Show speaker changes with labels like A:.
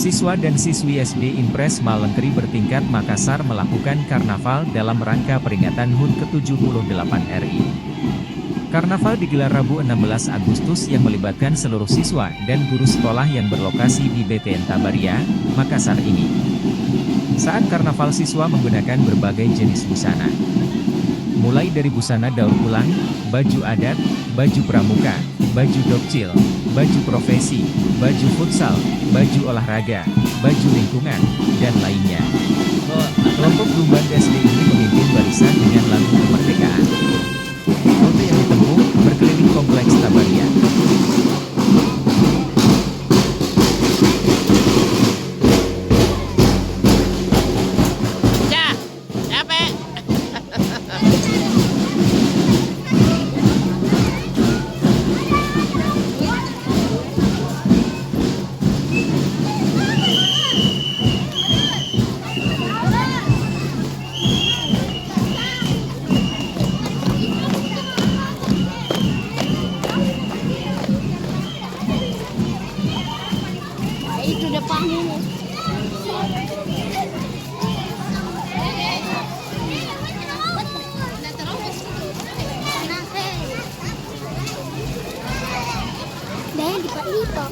A: Siswa dan siswi SD Impres Malengkeri bertingkat Makassar melakukan karnaval dalam rangka peringatan HUT ke-78 RI. Karnaval digelar Rabu 16 Agustus yang melibatkan seluruh siswa dan guru sekolah yang berlokasi di BTN Tabaria, Makassar ini. Saat karnaval siswa menggunakan berbagai jenis busana. Mulai dari busana daur ulang, baju adat, baju pramuka, baju dokcil, baju profesi, baju futsal, baju olahraga, baju lingkungan, dan lainnya. Kelompok Lumban SD ini memimpin barisan dengan lagu kemerdekaan. Rute yang ditempuh berkeliling kompleks Tabaria.
B: Itu depan ini. Dahil di Pak Lito,